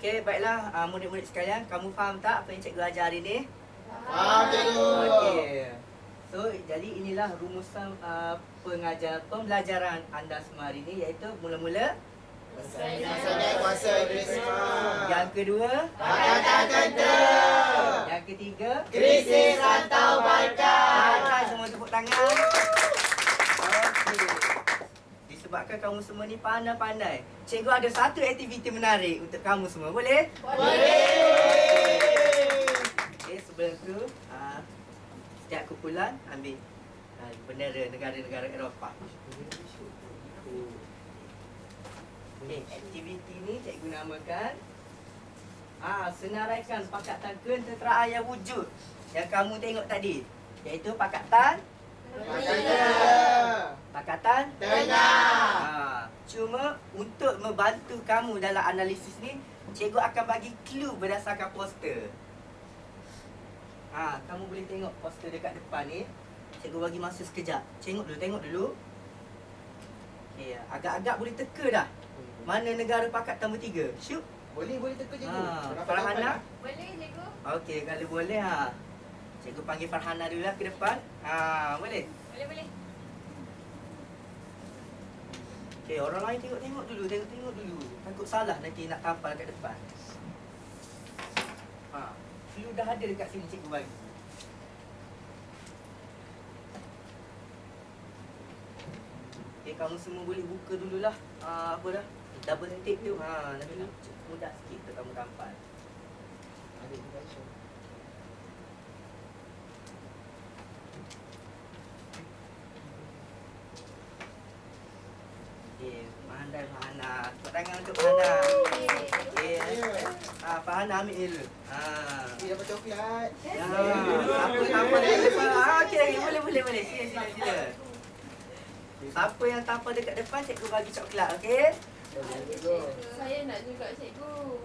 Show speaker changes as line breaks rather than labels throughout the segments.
Okey, baiklah murid-murid sekalian, kamu faham tak apa yang cikgu ajar hari ni?
Faham, cikgu.
Okey. So, jadi inilah rumusan pembelajaran anda semua hari ni, iaitu mula-mula
Sangat kuasa Krisma.
yang kedua,
Pakatan Tentera.
yang ketiga,
Krisis Rantau Balkan.
Baiklah, semua tepuk tangan. Okey. Disebabkan kamu semua ni pandai-pandai, cikgu ada satu aktiviti menarik untuk kamu semua. Boleh?
Boleh.
Okey, sebelum tu setiap kumpulan ambil bendera negara-negara Eropah. Okey, aktiviti ni cikgu namakan senaraikan pakatan kententeraan yang wujud yang kamu tengok tadi, iaitu pakatan Pakatan
Tengah.
Cuma untuk membantu kamu dalam analisis ni, cikgu akan bagi clue berdasarkan poster. Kamu boleh tengok poster dekat depan ni. Cikgu bagi masa sekejap. Tengok dulu. Okey, agak-agak boleh teka dah. Mana negara pakatan bertiga? Syuk.
Boleh teka cikgu.
Farhana?
Boleh, cikgu.
Okey, kalau boleh cikgu panggil Farhana dulu lah ke depan. Boleh?
Boleh.
Okey, orang lain tengok dulu. Takut salah nanti nak tampal kat depan. Clue dah ada dekat sini cikgu bagi. Okey, kamu semua boleh buka dululah. Apa dah? Double tape tu. Nanti mudah sikit untuk kamu tampal. Okey, pandai Farhana. Tepuk tangan untuk Farhana. Okey. Farhana ambil dulu.
Dia dapat coklat.
Siapa tampal dekat depan? Okey, boleh. Sila. Siapa yang tampal dekat depan, cikgu bagi coklat, okey?
Saya nak juga, cikgu.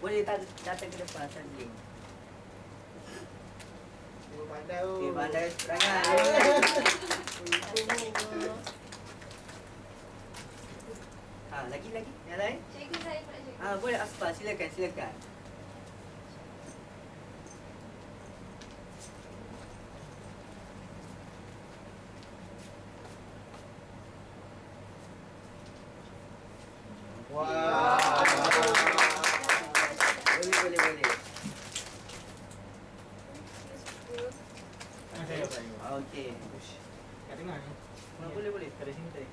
Boleh datang ke depan saling.
Pandai.
Okey, pandai tepuk tangan. Lagi. Yang lain?
Cikgu, saya nak, cikgu.
Boleh Asfar, silakan.
Wah.
Boleh. Okey.
Kat tengah ni.
Boleh.
Kat sini tadi.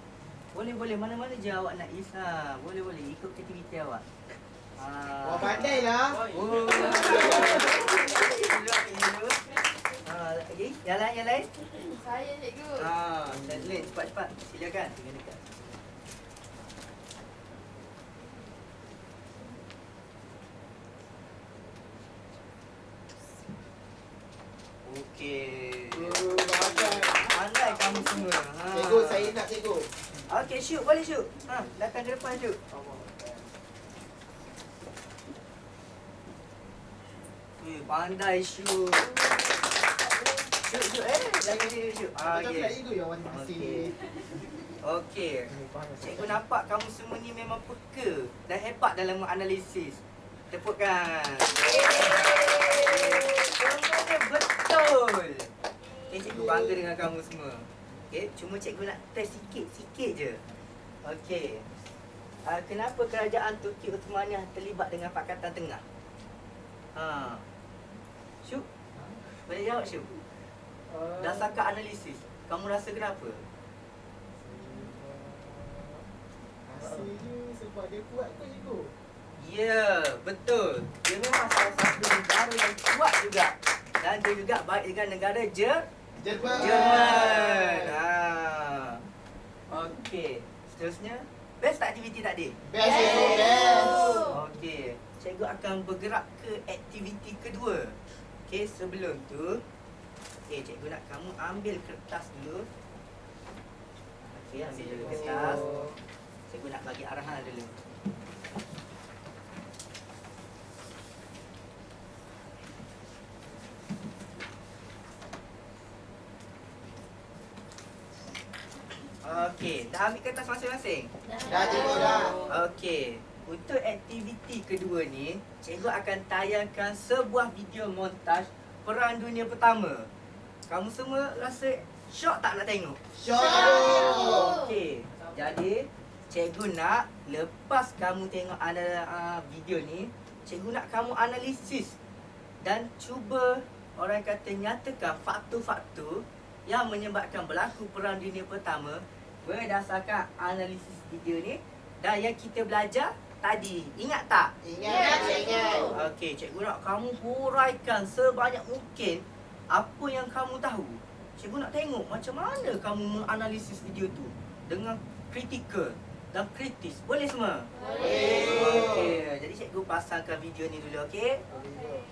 Boleh. Mana-mana je awak nak isah. Boleh. Ikut aktiviti awak.
Wah, pandai lah.
Lagi? Yang lain?
Saya, cikgu.
Lin, cepat. Silakan. Dengan dekat. Okey. Pandai kamu semua.
Cikgu, saya nak cikgu.
Okey, Syuk. Boleh, Syuk. Datang ke depan, Syuk. Pandai, Syuk. Syuk. Lagi dia, Syuk.
Coklat cikgu yang warna masih.
Okey. Cikgu nampak kamu semua ni memang peka dan hebat dalam menganalisis. Tepukkan. Semuanya betul. Cikgu bangga dengan kamu semua. Okey, cuma cikgu nak test sikit je. Okey. Kenapa kerajaan Turki Uthmaniyah terlibat dengan Pakatan Tengah? Syuk? Boleh jawab, Syuk? Dasarkan analisis, kamu rasa kenapa?
Rasanya sebab dia kuat ke cikgu?
Ya, betul. Dia memang salah satu negara yang kuat juga. Dan dia juga baik dengan negara
Jerman.
Okey. Seterusnya, best tak aktiviti tadi?
Best cikgu, best.
Okey. Cikgu akan bergerak ke aktiviti kedua. Okey, sebelum tu, cikgu nak kamu ambil kertas dulu. Okey, ambil dulu kertas. Cikgu nak bagi arahan dulu. Okey, dah ambil kertas masing-masing?
Dah cikgu dah.
Okey. untuk aktiviti kedua ni, cikgu akan tayangkan sebuah video montaj Perang Dunia Pertama. Kamu semua rasa syok tak nak tengok?
Syok.
Okey, jadi cikgu nak lepas kamu tengok video ni, cikgu nak kamu analisis dan cuba orang kata nyatakan faktor-faktor yang menyebabkan berlaku Perang Dunia Pertama berdasarkan analisis video ni dan yang kita belajar tadi. Ingat tak?
Ingat, ingat.
Okey, cikgu nak kamu huraikan sebanyak mungkin apa yang kamu tahu. Cikgu nak tengok macam mana kamu menganalisis video tu dengan kritikal dan kritis. Boleh semua?
Boleh.
Okey, jadi cikgu pasangkan video ni dulu, okey?
Okey.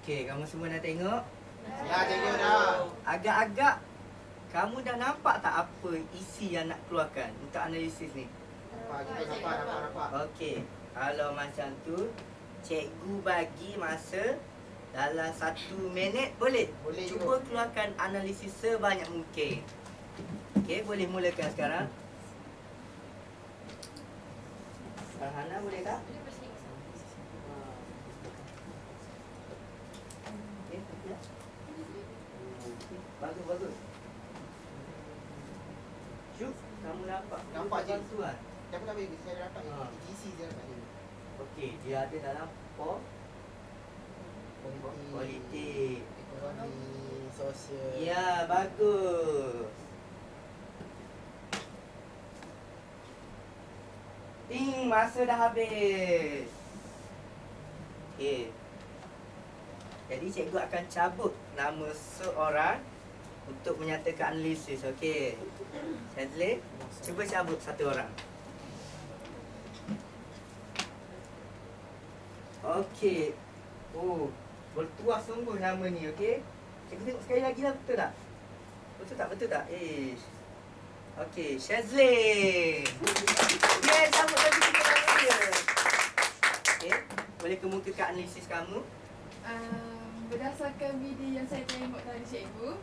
Okey, kamu semua dah tengok?
Dah, cikgu dah.
Agak-agak kamu dah nampak tak apa isi yang nak keluarkan untuk analisis ni?
Nampak.
Okey, kalau macam tu, cikgu bagi masa dalam 1 minit, boleh?
Boleh,
Cuba keluarkan analisis sebanyak mungkin. Okey, boleh mulakan sekarang. Farhana boleh tak? Okey, ya. Bagus, bagus. Syuk, kamu nampak?
Nampak, Cik.
Bantuan.
Siapa nak bagi? Saya dapat
Ha.
isi saya dapat ni.
Okey, dia ada dalam politik.
Ekonomi, sosial.
Ya, bagus. Ting, masa dah habis. Okey. Jadi cikgu akan cabut nama seorang untuk menyatakan analisis. Okey. Shazli, cuba cabut satu orang. Okey. Oh, bertuah sungguh nama ni, okey. Cikgu tengok sekali lagi lah, betul tak? Betul tak? Betul tak? Okey, Shazli. Yes, sambut lagi kita nama dia. Okey, boleh kemukakan analisis kamu?
Berdasarkan video yang saya tengok dari cikgu,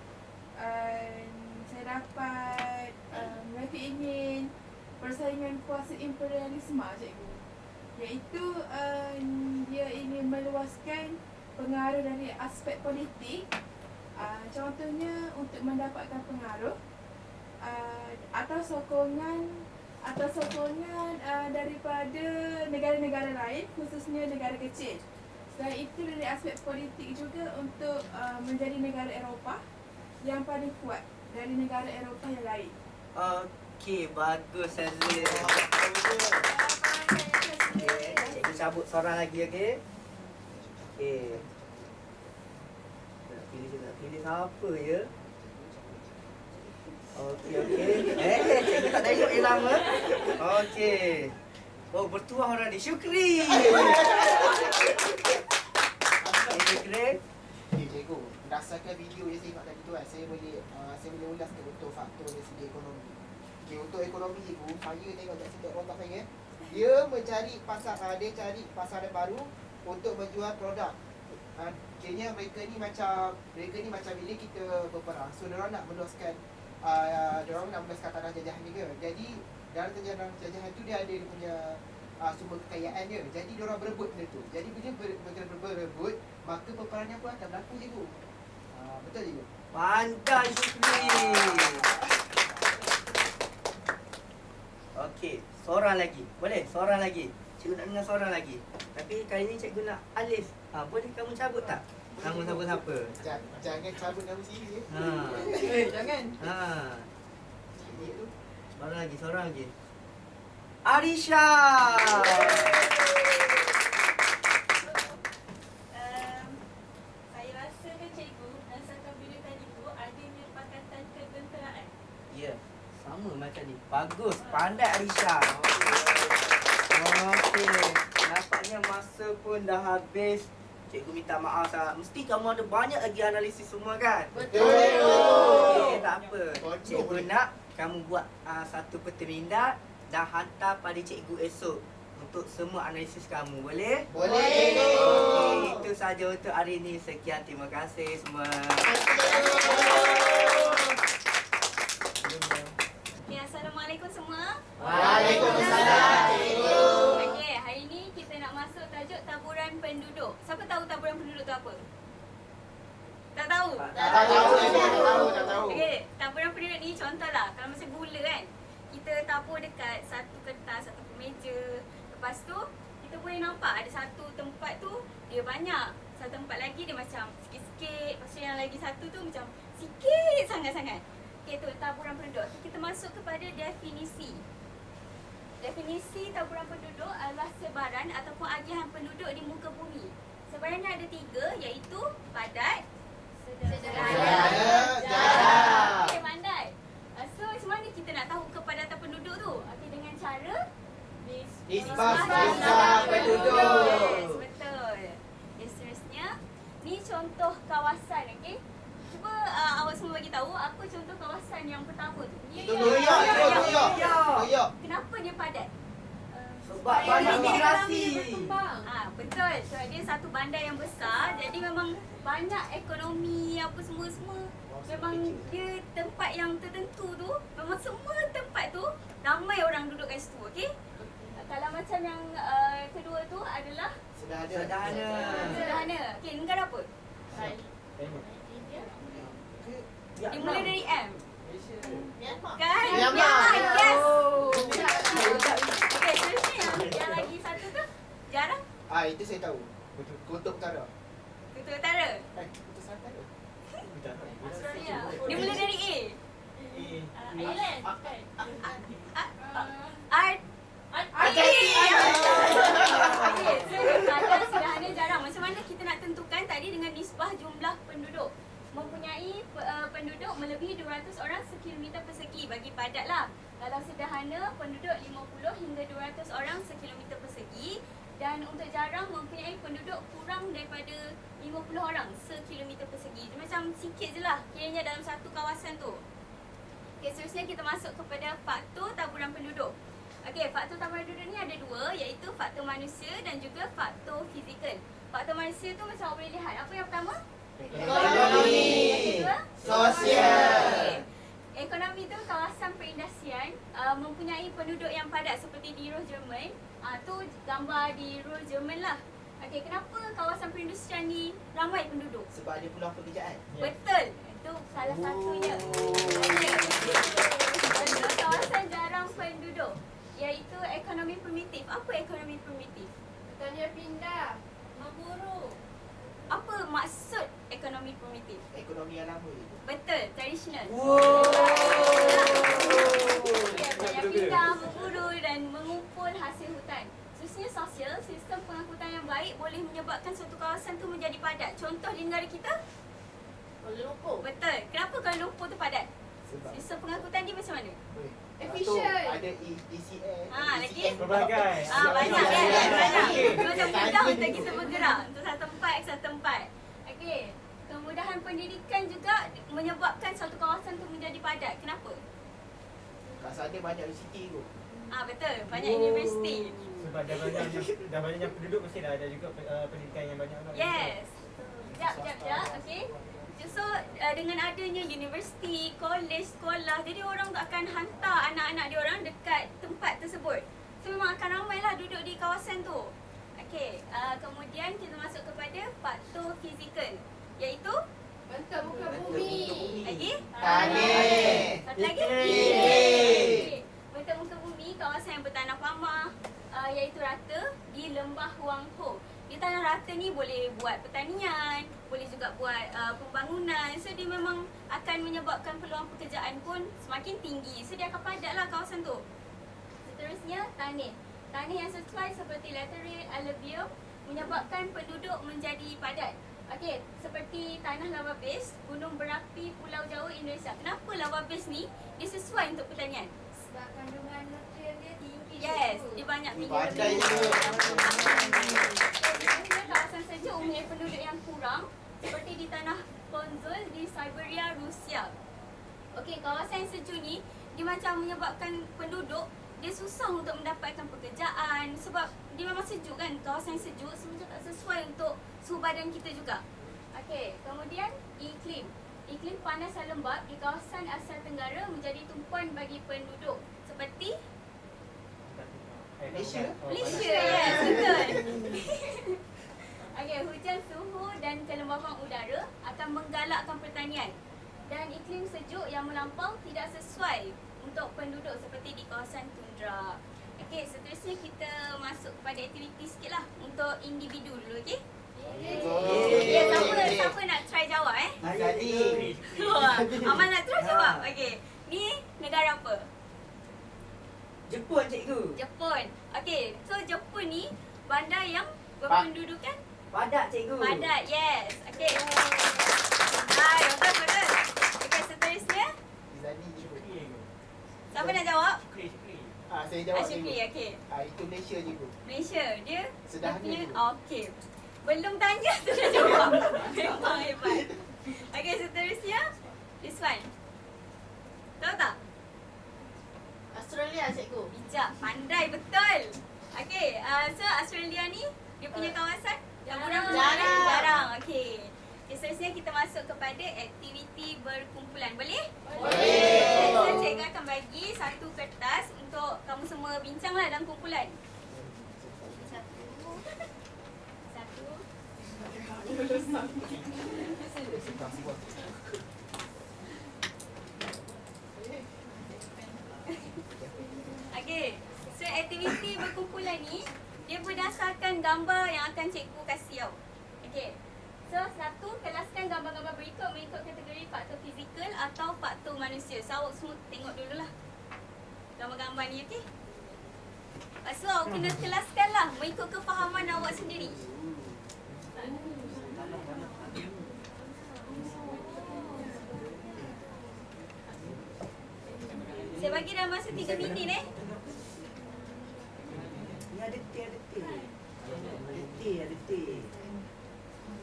saya dapat mereka ingin persaingan kuasa imperialisme, cikgu. Iaitu dia ingin meluaskan pengaruh dari aspek politik. Contohnya untuk mendapatkan pengaruh atau sokongan daripada negara-negara lain, khususnya negara kecil. Selain itu dari aspek politik juga untuk menjadi negara Eropah yang paling kuat dari negara Eropah yang lain.
Okey, bagus Shazli. Okey, cikgu cabut seorang lagi, okey? Okey. Nak pilih siapa ya? Okey, okey. Cikgu tak tengok yang lama. Okey. Oh, bertuah orang ni. Syukri. Syukri.
Okay, cikgu. Berdasarkan video yang saya tengok tadi tu kan, saya boleh ulas ke betul faktor dari segi ekonomi. Okay, untuk ekonomi cikgu, saya tengok kat situ otak saya. Dia mencari pasar, dia cari pasaran baru untuk menjual produk. Kayaknya mereka ni macam bila kita berperang, so diorang nak meluaskan tanah jajahan dia. Jadi dalam tanah jajahan tu dia ada dia punya sumber kekayaan dia. Jadi diorang berebut benda tu. Jadi bila berebut, maka peperangan pun akan berlaku cikgu. Betul cikgu?
Pandai Syukri. Okey, seorang lagi. Boleh? Seorang lagi. Cikgu nak dengar seorang lagi. Tapi kali ni cikgu nak Alif. Boleh kamu cabut tak? Nama siapa-siapa?
Jangan cabut nama sini.
Jangan.
Seorang lagi. Arisha.
Saya rasa kan cikgu, dasarkan video tadi tu adanya pakatan ketenteraan.
Ya, sama macam ni. Bagus, pandai Arisha. Okey, nampaknya masa pun dah habis. Cikgu minta maaf sangat. Mesti kamu ada banyak lagi analisis semua kan?
Betul.
Okey, tak apa.
Betul.
Cikgu nak kamu buat satu peta minda dan hantar pada cikgu esok untuk semua analisis kamu. Boleh?
Boleh.
Okey, itu saja untuk hari ini. Sekian, terima kasih semua.
Okay, Assalamualaikum semua.
Waalaikumsalam, cikgu.
Okay, hari ni kita nak masuk tajuk taburan penduduk. Siapa tahu taburan penduduk tu apa? Tak tahu?
Tak tahu.
Okay, taburan penduduk ni contohlah, kalau masa gula kan, kita tabur dekat satu kertas, satu meja. Lepas tu, kita boleh nampak ada satu tempat tu, dia banyak. Satu tempat lagi dia macam sikit-sikit. Lepas tu yang lagi satu tu macam sikit sangat-sangat. Okay, tu taburan penduduk. Kita masuk kepada definisi. Definisi taburan penduduk adalah sebaran ataupun agihan penduduk di muka bumi. Sebarannya ada 3, iaitu padat, sederhana, jarang. Okay, pandai. So, macam mana kita nak tahu kepadatan penduduk tu? Okay, dengan cara
Nisbah jumlah penduduk.
Yes, betul. Okay, seterusnya, ni contoh kawasan, okey? Cuba awak semua bagi tahu apa contoh kawasan yang pertama tu.
Itu New York.
Kenapa dia padat?
Sebab banyak migrasi.
Betul. Sebab dia satu bandar yang besar, jadi memang banyak ekonomi apa semua. Memang dia tempat yang tertentu tu, memang semua tempat tu ramai orang duduk kat situ, okey? Kalau macam yang kedua tu adalah sederhana. Okey, negara apa? Dia mula dari M. Kan?
Myanmar.
Yes. Okey, seterusnya yang lagi satu tu jarang.
Itu saya tahu. Kutub Utara.
Kutub Utara.
Kutub Selatan.
Australia. Dia mula dari A. Ireland. Okey, ada sederhana jarang. Macam mana kita nak tentukan tadi dengan nisbah jumlah penduduk? Mempunyai penduduk melebihi 200 orang sekilometer persegi bagi padat lah. Kalau sederhana, penduduk 50 hingga 200 orang sekilometer persegi. Dan untuk jarang mempunyai penduduk kurang daripada 50 orang sekilometer persegi. Dia macam sikit je lah kiranya dalam satu kawasan tu. Okay, seterusnya kita masuk kepada faktor taburan penduduk. Okey, faktor taburan penduduk ni ada 2, iaitu faktor manusia dan juga faktor fizikal. Faktor manusia tu macam awak boleh lihat. Apa yang pertama?
Ekonomi.
Yang kedua?
Sosial.
Okay. Ekonomi tu kawasan perindustrian mempunyai penduduk yang padat seperti di Ruhr Jerman. Tu gambar di Ruhr Jerman lah. Okey, kenapa kawasan perindustrian ni ramai penduduk?
Sebab ada peluang pekerjaan.
Betul. Itu salah satunya. Kawasan jarang penduduk, iaitu ekonomi primitif. Apa ekonomi primitif?
Petani pindah, memburu.
Apa maksud ekonomi primitif?
Ekonomi yang lama itu.
Betul, tradisional.
Wow.
Yang pindah, memburu dan mengumpul hasil hutan. Seterusnya sosial, sistem pengangkutan yang baik boleh menyebabkan suatu kawasan tu menjadi padat. Contoh di negara kita?
Kuala Lumpur.
Betul. Kenapa Kuala Lumpur tu padat?
Sebab
Sistem pengangkutan dia macam mana?
Efficient.
Ada ECS.
Lagi?
Pelbagai.
Banyak kan? Banyak.
Okey.
Macam mudah untuk kita bergerak untuk satu tempat ke satu tempat. Okey. Kemudahan pendidikan juga menyebabkan suatu kawasan tu menjadi padat. Kenapa?
Kat sana banyak universiti tu.
Betul, banyak universiti.
Sebab dah banyaknya penduduk mesti dah ada juga pendidikan yang banyak.
Yes. Sekejap. Okay. So, dengan adanya universiti, kolej, sekolah, jadi orang tu akan hantar anak-anak dia orang dekat tempat tersebut. So, memang akan ramailah duduk di kawasan tu. Okay. Kemudian kita masuk kepada faktor fizikal, iaitu
Bentuk muka bumi.
lagi?
Tanah.
Satu lagi?
Iklim.
Bentuk muka bumi, kawasan yang bertanah pamah, iaitu rata di lembah Huang Ho. Di tanah rata ni boleh buat pertanian, boleh juga buat pembangunan. So dia memang akan menyebabkan peluang pekerjaan pun semakin tinggi. So dia akan padatlah kawasan tu. Seterusnya, tanah. Tanah yang sesuai seperti lateral alluvium menyebabkan penduduk menjadi padat. Okey, seperti tanah lava base, gunung berapi Pulau Jawa Indonesia. Kenapa lava base ni dia sesuai untuk pertanian?
Sebab kandungan nutrien dia tinggi.
Yes, dia banyak mineral.
Badai juga.
Sebenarnya kawasan sejuk mempunyai penduduk yang kurang seperti di tanah Konzul di Siberia, Rusia. Okey, kawasan yang sejuk ni dia macam menyebabkan penduduk dia susah untuk mendapatkan pekerjaan sebab dia memang sejuk kan, kawasan yang sejuk sebenarnya tak sesuai untuk suhu badan kita juga. Okey, kemudian iklim. Iklim panas dan lembap di kawasan Asia Tenggara menjadi tumpuan bagi penduduk seperti
Malaysia?
Malaysia, yes, betul. Okey, hujan, suhu dan kelembapan udara akan menggalakkan pertanian. Dan iklim sejuk yang melampau tidak sesuai untuk penduduk seperti di kawasan tundra. Okey, seterusnya kita masuk kepada aktiviti sikit lah untuk individu dulu, okey?
Yeay.
Siapa nak try jawab
Tadi.
Amal nak try jawab? Okey, ni negara apa?
Jepun cikgu.
Jepun. Okey, so Jepun ni bandar yang berpendudukan
Padat cikgu.
padat. Yes. Okey. Betul. Okey, seterusnya
Zani je.
siapa nak jawab?
Saya jawab
Syukri,
dulu.
okey.
Itu Malaysia je tu.
Malaysia, dia
Sederhana
punya
je.
okey. Belum tanya sudah jawab. Memang hebat. Okey, seterusnya this one. Tahu tak?
Australia cikgu.
Bijak, pandai betul. Okey, so Australia ni dia punya kawasan jarang. Okey. Seterusnya kita masuk kepada aktiviti berkumpulan. Boleh?
Boleh.
So cikgu akan bagi satu kertas untuk kamu semua bincanglah dalam kumpulan. Satu. Okey. So aktiviti berkumpulan ni dia berdasarkan gambar yang akan cikgu kasih tau. Okey. So satu, kelaskan gambar-gambar berikut mengikut kategori faktor fizikal atau faktor manusia. So awak semua tengok dululah gambar-gambar ni, okey? Lepas tu awak kena kelaskan lah mengikut kefahaman awak sendiri. Saya bagi dalam masa 3 minit
Ni ada T. Ada T.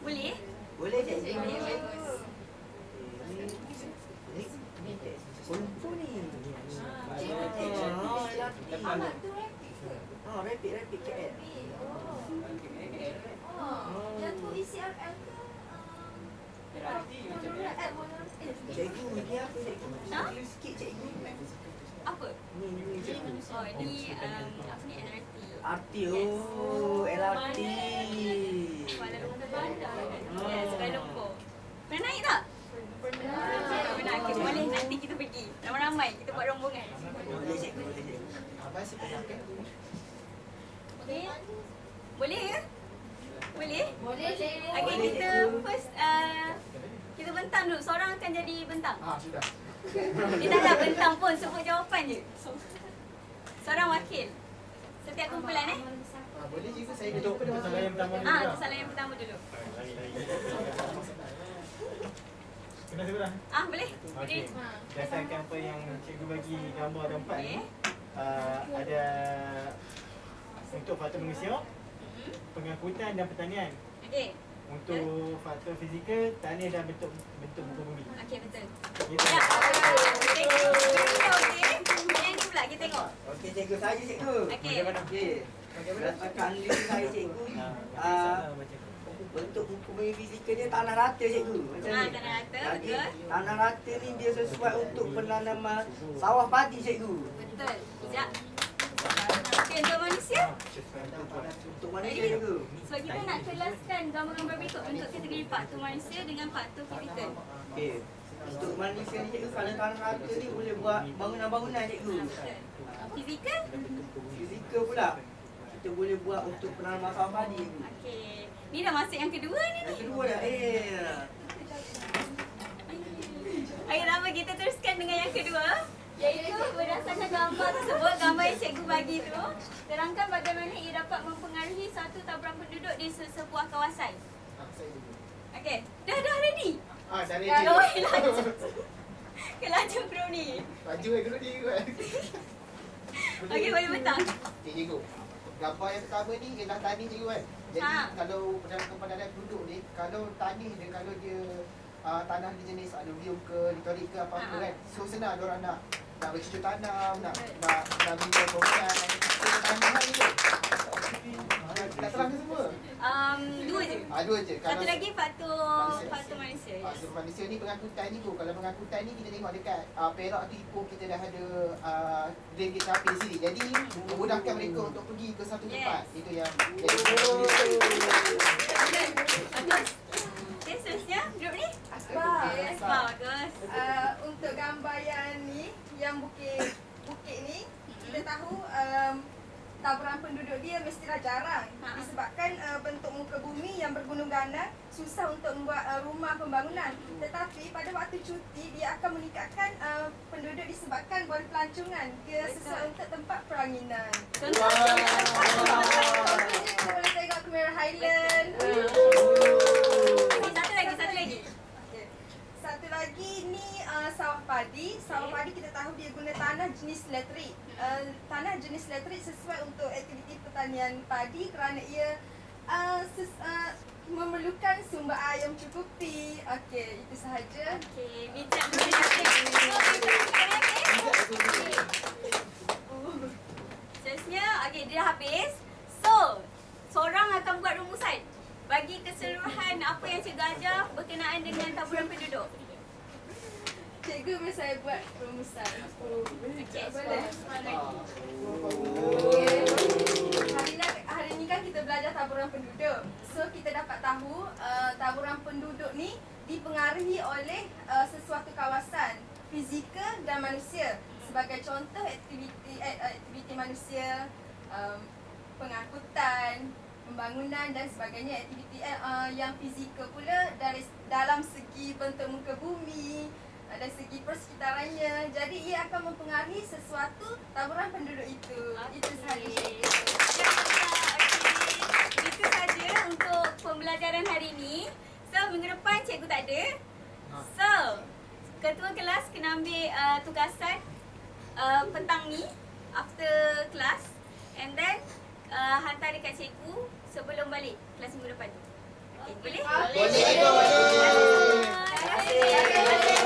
Boleh?
Boleh cikgu?
Boleh, bagus.
Ni Kunfu ni.
Amat tu
Rapid KL.
Yang tu ECRL ke?
Cikgu, ni apa cikgu?
Ha?
Clear sikit cikgu.
Apa?
Ni cikgu.
Oh, ni apa ni LRT.
RT, oh, LRT.
Kuala Lumpur bandar. Yes, Kuala Lumpur. Pernah naik tak? Pernah. Okay, boleh nanti kita pergi. Ramai-ramai kita buat rombongan.
Boleh cikgu, boleh cikgu.
Abang si penakan.
Okay. Boleh ke? Boleh?
Boleh cikgu.
Okay,
Boleh,
kita
cikgu.
first kita bentang dulu. Seorang akan jadi bentang.
Sudah.
Dia tak ada bentang pun, sebut jawapan je. Seorang wakil. Setiap kumpulan
Boleh cikgu, saya dah jumpa dengan
Soalan yang pertama dulu.
Kesalahan yang pertama dulu.
Kena sebelah.
Boleh?
Okey. Berdasarkan apa yang cikgu bagi gambar ada 4 ni,
Okey.
ada untuk faktor manusia, pengangkutan dan pertanian.
Okey.
Untuk faktor fizikal, tanah dan bentuk muka bumi.
Okey, betul.
Gitu.
Ya. Thank you. Okey. Yang ni pula kita tengok.
Okey cikgu, saya cikgu.
Okey.
Bagaimana?
Okey. Berdasarkan nilai saya cikgu, bentuk muka bumi fizikal dia tanah rata cikgu. Macam ni.
Tanah rata,
Jadi,
betul.
tanah rata ni dia sesuai untuk penanaman sawah padi cikgu.
Betul. Sekejap. Okey, untuk manusia.
Untuk manusia cikgu.
Sebab kita nak kelaskan gambar-gambar berikut untuk kategori faktor manusia dengan faktor fizikal.
Okey. Untuk manusia ni cikgu, kalau tanah rata ni boleh buat bangunan-bangunan cikgu.
Fizikal?
Fizikal pula, kita boleh buat untuk penanaman sawah padi cikgu.
Okey. Ni dah masuk yang kedua ni.
Yang kedua dah,
Okey, lama kita teruskan dengan yang kedua. Iaitu berdasarkan gambar tersebut, gambar yang cikgu bagi tu, terangkan bagaimana ia dapat mempengaruhi satu taburan penduduk di sebuah kawasan.
Saya dulu.
Okey, dah ready?
Dah ready.
Dah laju. Kelaju bro ni.
Laju dulu dia kan.
Okey, boleh betah.
Okay, cikgu. Gambar yang pertama ni ialah tanah cikgu kan. Jadi kalau dalam kepadatan penduduk ni, kalau tanah dia, kalau dia tanah dia jenis alluvium ke, litorik ke apa-apa kan. So senang diorang nak bercucuk tanam, nak bina bangunan, tanah ni tu. Tak terang ke semua?
Dua je.
Dua je.
Satu lagi faktor manusia.
Faktor manusia ni pengangkutan ni pun. Kalau pengangkutan ni kita tengok dekat Perak tu Ipoh, kita dah ada rel kereta api di sini. Jadi memudahkan mereka untuk pergi ke satu tempat. Itu yang
Okay, seterusnya grup ni.
Asbab.
Asbab, bagus.
Untuk gambar yang ni, yang bukit ni, kita tahu taburan penduduk dia mestilah jarang. Disebabkan bentuk muka bumi yang bergunung ganang, susah untuk membuat rumah pembangunan. Tetapi pada waktu cuti, dia akan meningkatkan penduduk disebabkan buat pelancongan. Dia sesuai untuk tempat peranginan.
Contoh.
Kita boleh tengok Kemera Highland.
Satu lagi.
Okey. Satu lagi ni sawah padi. Sawah padi kita tahu dia guna tanah jenis latrik. Tanah jenis latrik sesuai untuk aktiviti pertanian padi kerana ia memerlukan sumber air yang mencukupi. Okey, itu sahaja.
Okey, bijak dulu. Seterusnya, okey, dia dah habis. So, seorang akan buat rumusan bagi keseluruhan apa yang cikgu ajar berkenaan dengan taburan penduduk.
Cikgu beri saya buat rumusan.
Okey,
Boleh? Hari ni kan kita belajar taburan penduduk. So kita dapat tahu taburan penduduk ni dipengaruhi oleh sesuatu kawasan fizikal dan manusia. Sebagai contoh aktiviti manusia, pengangkutan, pembangunan dan sebagainya. Aktiviti yang fizikal pula dalam segi bentuk muka bumi, dari segi persekitarannya. Jadi ia akan mempengaruhi sesuatu taburan penduduk itu. Itu sahaja.
Itu saja untuk pembelajaran hari ini. So, minggu depan cikgu tak ada. So, ketua kelas kena ambil tugasan petang ni after kelas, and then hantar dekat cikgu sebelum balik kelas minggu depan tu. Okay, boleh?
Boleh.
Terima kasih.